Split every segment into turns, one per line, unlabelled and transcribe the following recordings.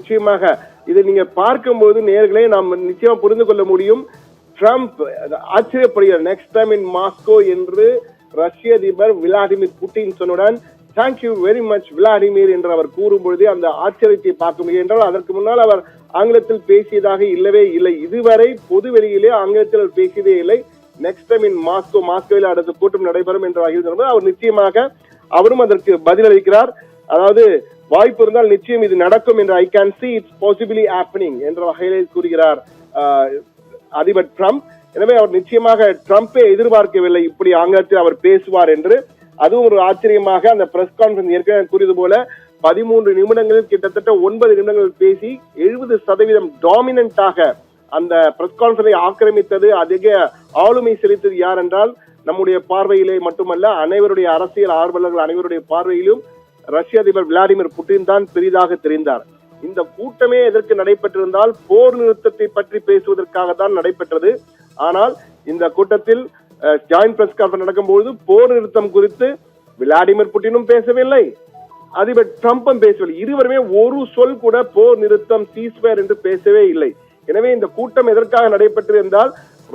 நிச்சயமாக இதை நீங்க பார்க்கும்போது நேயர்களே நாம் நிச்சயமா புரிந்து கொள்ள முடியும். ட்ரம்ப் ஆச்சரியப்படுகிறார். நெக்ஸ்ட் டைம் இன் மாஸ்கோ என்று ரஷ்ய அதிபர் விளாடிமிர் புட்டின் சொன்னுடன் தேங்க்யூ வெரி மச் விளாடிமிர் என்று அவர் கூறும்பொழுதே அந்த ஆச்சரியத்தை பார்க்க முடியும். என்றால் அதற்கு முன்னால் அவர் ஆங்கிலத்தில் பேசியதாக இல்லவே இல்லை. இதுவரை பொது வெளியிலே ஆங்கிலத்தில் அவர் பேசியதே இல்லை. நெக்ஸ்ட் டைம் இன் மாஸ்கோ, மாஸ்கோவில் அடுத்த கூட்டம் நடைபெறும் என்ற வகையில் அவர் நிச்சயமாக அவரும் அதற்கு பதிலளிக்கிறார். அதாவது வாய்ப்பு இருந்தால் நிச்சயம் இது நடக்கும் என்று I can see it's possibly happening என்ற வகையிலே கூறுகிறார் அதிபர் ட்ரம்ப். எனவே அவர் நிச்சயமாக ட்ரம்பை எதிர்பார்க்கவில்லை இப்படி ஆங்கிலத்தில் அவர் பேசுவார் என்று. அதுவும் ஒரு ஆச்சரியமாக அந்த பிரஸ் கான்பரன்ஸ் ஏற்கனவே கூறியது போல 13 நிமிடங்களில் கிட்டத்தட்ட 9 நிமிடங்கள் பேசி 70% டாமினண்டாக அந்த பிரஸ் கான்பரன்ஸை ஆக்கிரமித்தது, அதிக ஆளுமை செலுத்தது யார் என்றால் நம்முடைய பார்வையிலே மட்டுமல்ல, அனைவருடைய அரசியல் ஆர்வலர்கள் அனைவருடைய பார்வையிலும் ரஷ்ய அதிபர் விளாடிமிர் புட்டின் தான் பெரிதாக தெரிந்தார். இந்த கூட்டமே எதற்கு நடைபெற்றிருந்தால் போர் நிறுத்தத்தை பற்றி பேசுவதற்காக தான் நடைபெற்றது. ஆனால் இந்த கூட்டத்தில் ஜாயின்ட் பிரஸ் கான்ஃபரன்ஸ் நடக்கும்போது போர் நிறுத்தம் குறித்து விளாடிமிர் புட்டினும் பேசவில்லை, அதிபர் ட்ரம்பும் பேசவில்லை. இருவருமே ஒரு சொல் கூட போர் நிறுத்தம் சீஸ்வேர் என்று பேசவே இல்லை. எனவே இந்த கூட்டம் எதற்காக நடைபெற்றது என்றால்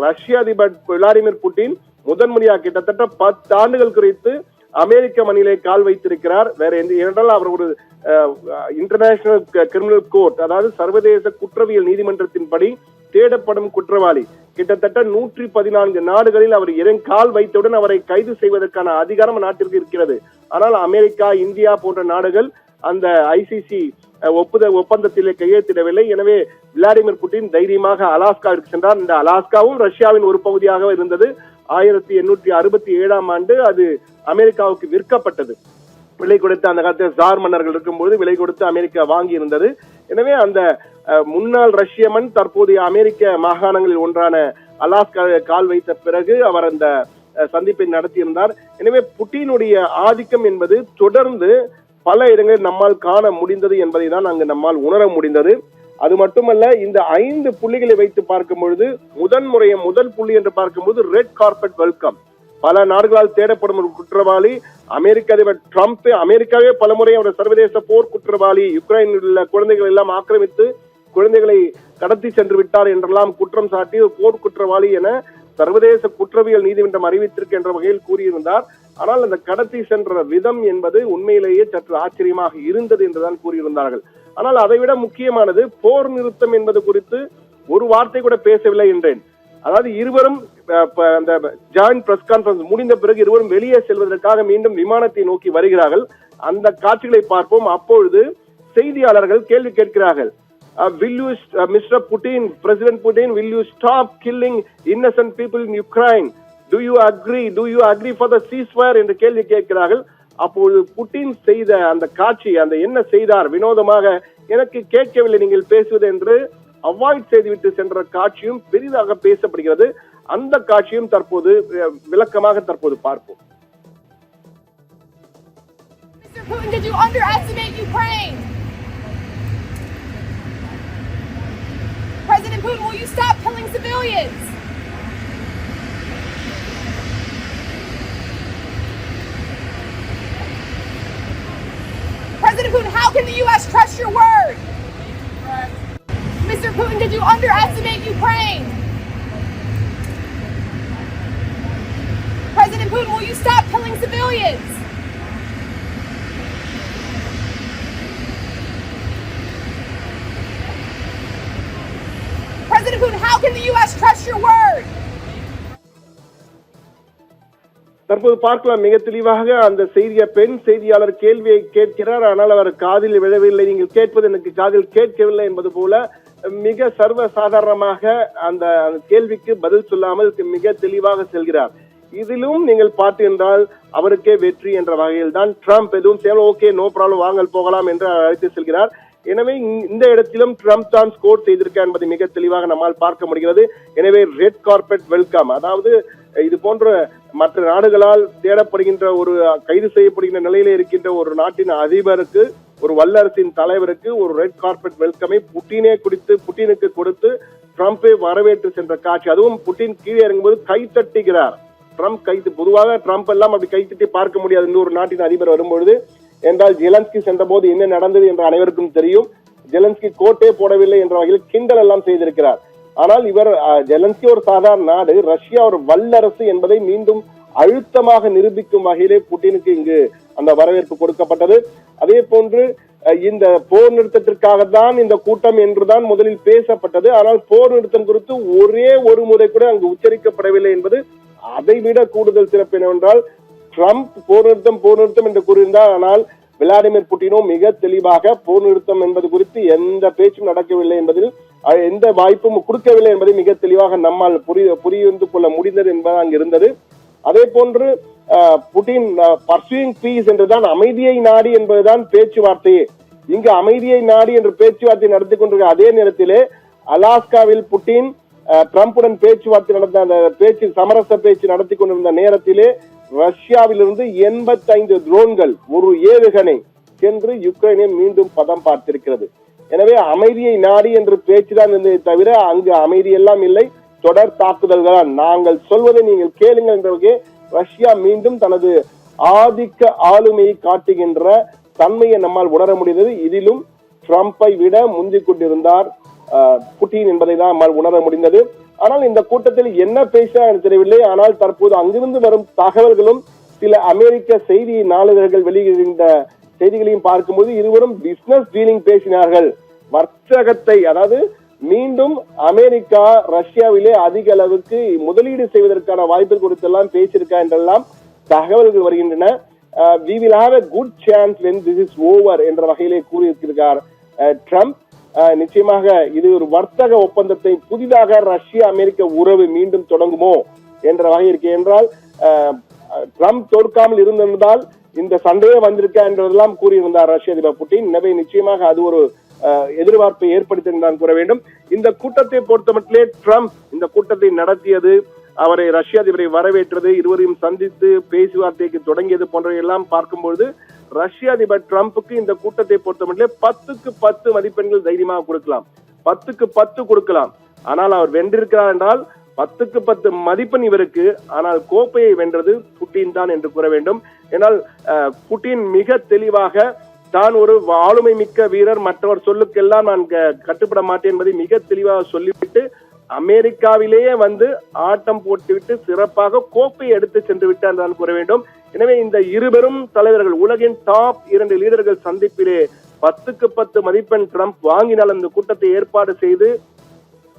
ரஷ்ய அதிபர் விளாடிமிர் புட்டின் முதன்முறையாக கிட்டத்தட்ட 10 ஆண்டுகள் குறித்து அமெரிக்க மண்ணிலே கால் வைத்திருக்கிறார். வேற என்றால் அவர் ஒரு இன்டர்நேஷனல் கிரிமினல் கோர்ட், அதாவது சர்வதேச குற்றவியல் நீதிமன்றத்தின்படி தேடப்படும் குற்றவாளி. கிட்டத்தட்ட 114 நாடுகளில் அவர் கால் வைத்தவுடன் அவரை கைது செய்வதற்கான அதிகாரம் நாட்டிற்கு இருக்கிறது. ஆனால் அமெரிக்கா, இந்தியா போன்ற நாடுகள் அந்த ஐசிசி ஒப்பந்தத்திலே கையெழுத்திடவில்லை. எனவே விளாடிமிர் புட்டின் தைரியமாக அலாஸ்காவிற்கு சென்றார். இந்த அலாஸ்காவும் ரஷ்யாவின் ஒரு பகுதியாக இருந்தது. 1867ஆம் ஆண்டு அது அமெரிக்காவுக்கு விற்கப்பட்டது. விலை கொடுத்து, அந்த காலத்தில் ஜார் மன்னர்கள் இருக்கும்போது விலை கொடுத்து அமெரிக்கா வாங்கி இருந்தது. எனவே அந்த முன்னாள் ரஷ்ய மண் தற்போதைய அமெரிக்க மாகாணங்களில் ஒன்றான அலாஸ்கா கால் வைத்த பிறகு அவர் அந்த சந்திப்பை நடத்தியிருந்தார். எனவே புட்டினுடைய ஆதிக்கம் என்பது தொடர்ந்து பல இடங்களில் நம்மால் காண முடிந்தது என்பதை தான் அங்கு நம்மால் உணர முடிந்தது. அது மட்டுமல்ல, இந்த 5 புள்ளிகளை வைத்து பார்க்கும் பொழுது முதல் புள்ளி என்று பார்க்கும்போது ரெட் கார்பெட் வெல்கம். பல நாடுகளால் தேடப்படும் ஒரு குற்றவாளி அமெரிக்க அதிபர் ட்ரம்ப். அமெரிக்காவே பலமுறை அவர் சர்வதேச போர் குற்றவாளி, யுக்ரைனில் உள்ள குழந்தைகள் எல்லாம் ஆக்கிரமித்து குழந்தைகளை கடத்தி சென்று விட்டார் என்றெல்லாம் குற்றம் சாட்டி போர் குற்றவாளி என சர்வதேச குற்றவியல் நீதிமன்றம் அறிவித்திருக்கு என்ற வகையில் கூறியிருந்தார். ஆனால் அந்த கடத்தி சென்ற விதம் என்பது உண்மையிலேயே சற்று ஆச்சரியமாக இருந்தது என்றுதான் கூறியிருந்தார்கள். ஆனால் அதைவிட முக்கியமானது போர் நிறுத்தம் என்பது குறித்து ஒரு வார்த்தை கூட பேசவில்லை என்றேன். அதாவது இருவரும் அந்த ஜாயின்ட் பிரஸ் கான்ஃபரன்ஸ் முடிந்த பிறகு இருவரும் வெளியே செல்வதற்காக மீண்டும் விமானத்தை நோக்கி வருகிறார்கள். அந்த காட்சிகளை பார்ப்போம். அப்பொழுது செய்தியாளர்கள் கேள்வி கேட்கிறார்கள். Will you, Mr. Putin, President Putin, will you stop killing innocent people in Ukraine? Do you agree for the ceasefire என்று கேள்வி கேட்கிறார்கள். அப்போது புட்டின் செய்த அந்த காட்சி, அந்த என்ன செய்தார் வினோதமாக, எனக்கு கேட்கவில்லை நீங்கள் பேசுவது என்று அவாய்ட் செய்துவிட்டு சென்ற காட்சியும் பெரிதாக பேசப்படுகிறது. அந்த காட்சியும் தற்போது விளக்கமாக தற்போது பார்ப்போம்.
Mr. Putin, did you underestimate Ukraine? President Putin, will you stop killing civilians? President Putin, how can the U.S. trust your word? Mr. Putin, did you underestimate Ukraine? President Putin, will you stop killing civilians? President Putin, how can the U.S. trust your word?
தற்போது பார்க்கலாம் மிக தெளிவாக அந்த பெண் செய்தியாளர் கேள்வியை கேட்கிறார். ஆனால் அவர் காதில் விழவில்லை. நீங்கள் கேட்பது எனக்கு காதில் கேட்கவில்லை என்பது போல மிக சர்வ சாதாரணமாக அந்த கேள்விக்கு பதில் சொல்லாமல் மிக தெளிவாக செல்கிறார். இதிலும் நீங்கள் பார்த்து என்றால் அவருக்கே வெற்றி என்ற வகையில் தான் ட்ரம்ப் எதுவும் செய்யலாம், ஓகே நோ ப்ராப்ளம் வாங்கல் போகலாம் என்று அழைத்து செல்கிறார். எனவே இந்த இடத்திலும் ட்ரம்ப் தான் ஸ்கோர் செய்திருக்கார் என்பதை மிக தெளிவாக நம்மால் பார்க்க முடிகிறது. எனவே ரெட் கார்பெட் வெல்கம், அதாவது இது போன்ற மற்ற நாடுகளால் தேடப்படுகின்ற ஒரு கைது செய்யப்படுகின்ற நிலையில இருக்கின்ற ஒரு நாட்டின் அதிபருக்கு, ஒரு வல்லரசின் தலைவருக்கு ஒரு ரெட் கார்பெட் வெல்கமை புட்டினுக்கு கொடுத்து ட்ரம்பை வரவேற்று சென்ற காட்சி. அதுவும் புட்டின் கீழே இறங்கும்போது கை தட்டுகிறார். ட்ரம்ப் பொதுவாக ட்ரம்ப் எல்லாம் அப்படி கைத்தட்டி பார்க்க முடியாது இன்னொரு நாட்டின் அதிபர் வரும்பொழுது. என்றால் ஜெலன்ஸ்கி சென்ற போது என்ன நடந்தது என்று அனைவருக்கும் தெரியும். ஜெலன்ஸ்கி கோட்டே போடவில்லை என்ற வகையில் கிண்டல் எல்லாம் செய்திருக்கிறார். ஆனால் இவர் ஜெலன்ஸ்கி ஒரு சாதாரண நாடு, ரஷ்யா ஒரு வல்லரசு என்பதை மீண்டும் அழுத்தமாக நிரூபிக்கும் வகையிலே புட்டினுக்கு இங்கு அந்த வரவேற்பு கொடுக்கப்பட்டது. அதே போன்று இந்த போர் நிறுத்தத்திற்காக தான் இந்த கூட்டம் என்றுதான் முதலில் பேசப்பட்டது. ஆனால் போர் நிறுத்தம் குறித்து ஒரே ஒரு முறை கூட அங்கு உச்சரிக்கப்படவில்லை என்பது அதைவிட கூடுதல் சிறப்பு என்னவென்றால், ட்ரம்ப் போர் நிறுத்தம் என்று கூறியிருந்தார். ஆனால் விளாடிமிர் புட்டினோ மிக தெளிவாக போர் நிறுத்தம் என்பது குறித்து எந்த பேச்சும் நடக்கவில்லை என்பதில் எந்த வாய்ப்பும் கொடுக்கவில்லை என்பதை மிக தெளிவாக நம்மால் புரிந்து கொள்ள முடிந்தது என்பது அங்கு இருந்தது. அதே போன்று புட்டின் பர்சூயிங் பீஸ் என்றுதான், அமைதியை நாடி என்பதுதான் பேச்சுவார்த்தையே. இங்கு அமைதியை நாடி என்று பேச்சுவார்த்தை நடத்தி கொண்டிருக்க அதே நேரத்திலே அலாஸ்காவில் புட்டின் ட்ரம்புடன் பேச்சுவார்த்தை நடந்த அந்த சமரச பேச்சு நடத்தி கொண்டிருந்த நேரத்திலே ரஷ்யாவிலிருந்து 85 ட்ரோன்கள், ஒரு ஏவுகணை சென்று யுக்ரைனை மீண்டும் பதம் பார்த்திருக்கிறது. எனவே அமைதியை நாடி என்று பேச்சுதான் இருந்ததை தவிர அங்கு அமைதி எல்லாம் இல்லை, தொடர் தாக்குதல்கள். நாங்கள் சொல்வதை நீங்கள் கேளுங்கள் என்ற ரஷ்யா மீண்டும் தனது ஆதிக்க ஆளுமையை காட்டுகின்ற தன்மையை நம்மால் உணர முடிந்தது. இதிலும் ட்ரம்பை விட முந்திக் கொண்டிருந்தார் புட்டின் என்பதை தான் நம்மால் உணர முடிந்தது. ஆனால் இந்த கூட்டத்தில் என்ன பேசினார் தெரியவில்லை. ஆனால் தற்போது அங்கிருந்து வரும் தகவல்களும் சில அமெரிக்க செய்தி நாளிதழ்கள் வெளியிடுகின்ற செய்திகளையும் பார்க்கும்போது இருவரும் பிசினஸ் டீலிங் பேசினார்கள். வர்த்தகத்தை, அதாவது மீண்டும் அமெரிக்கா ரஷ்யாவிலே அதிக அளவுக்கு முதலீடு செய்வதற்கான வாய்ப்பு குறித்தெல்லாம் பேசியிருக்கா என்றெல்லாம் தகவல்கள் வருகின்றன. we will have a good chance when this is over என்ற வகையிலே கூறியிருக்கிறார் ட்ரம்ப். நிச்சயமாக இது ஒரு வர்த்தக ஒப்பந்தத்தை புதிதாக ரஷ்யா அமெரிக்க உறவு மீண்டும் தொடங்குமோ என்ற வகை இருக்கு. என்றால் ட்ரம்ப் தோற்காமல் இருந்திருந்தால் இந்த சண்டையே வந்திருக்கா என்றதெல்லாம் கூறியிருந்தார் ரஷ்ய அதிபர் புட்டின். எனவே நிச்சயமாக அது ஒரு எதிர்பார்ப்பை ஏற்படுத்தி கூற வேண்டும். இந்த கூட்டத்தை பொறுத்த மட்டிலே ட்ரம்ப் இந்த கூட்டத்தை நடத்தியது, அவரை ரஷ்ய அதிபரை வரவேற்றது, இருவரையும் சந்தித்து பேச்சுவார்த்தைக்கு தொடங்கியது போன்றவையெல்லாம் பார்க்கும்போது ரஷ்ய அதிபர் ட்ரம்புக்கு இந்த கூட்டத்தை பொறுத்த மட்டிலே 10க்கு 10 மதிப்பெண்கள் தைரியமாக கொடுக்கலாம், 10க்கு 10 கொடுக்கலாம். ஆனால் அவர் வென்றிருக்கிறார் என்றால் 10க்கு 10 மதிப்பெண் இவருக்கு. ஆனால் கோப்பையை வென்றது புட்டின் தான் என்று கூற வேண்டும். ஏனால் புட்டின் மிக தெளிவாக தான் ஒரு ஆளுமை மிக்க வீரர், மற்றவர் சொல்லுக்கெல்லாம் நான் கட்டுப்பட மாட்டேன் என்பதை மிக தெளிவாக சொல்லிவிட்டு அமெரிக்காவிலேயே வந்து ஆட்டம் போட்டுவிட்டு சிறப்பாக கோப்பையை எடுத்து சென்று விட்டார் தான் கூற வேண்டும். எனவே இந்த இருபெரும் தலைவர்கள், உலகின் டாப் 2 லீடர்கள் சந்திப்பிலே 10க்கு 10 மதிப்பெண் ட்ரம்ப் வாங்கினால் அந்த கூட்டத்தை ஏற்பாடு செய்து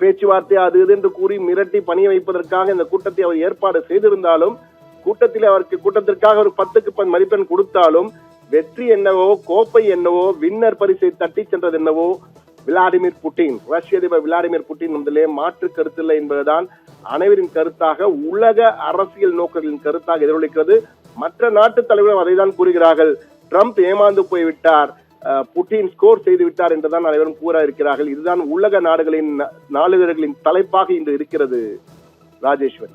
பேச்சுவார்த்தை அது இது என்று கூறி மிரட்டி பணிய வைப்பதற்காக இந்த கூட்டத்தை அவர் ஏற்பாடு செய்திருந்தாலும், கூட்டத்திற்காக ஒரு 10க்கு 10 மதிப்பெண் கொடுத்தாலும் வெற்றி என்னவோ கோப்பை என்னவோ வின்னர் பரிசை தட்டி சென்றது என்னவோ விளாடிமிர் புட்டின், ரஷ்ய அதிபர் விளாடிமிர் புட்டின் முதலே மாற்று கருத்தில்லை என்பதுதான் அனைவரின் கருத்தாக, உலக அரசியல் நோக்கர்களின் கருத்தாக எதிரொலிக்கிறது. மற்ற நாட்டு தலைவர்கள் அதைதான் கூறுகிறார்கள். ட்ரம்ப் ஏமாந்து போய்விட்டார், புட்டின் ஸ்கோர் செய்து விட்டார் என்றுதான் அனைவரும் கூற இருக்கிறார்கள். இதுதான் உலக நாடுகளின் நாளிதழ்களின் தலைப்பாக இன்று இருக்கிறது. ராஜேஸ்வரி.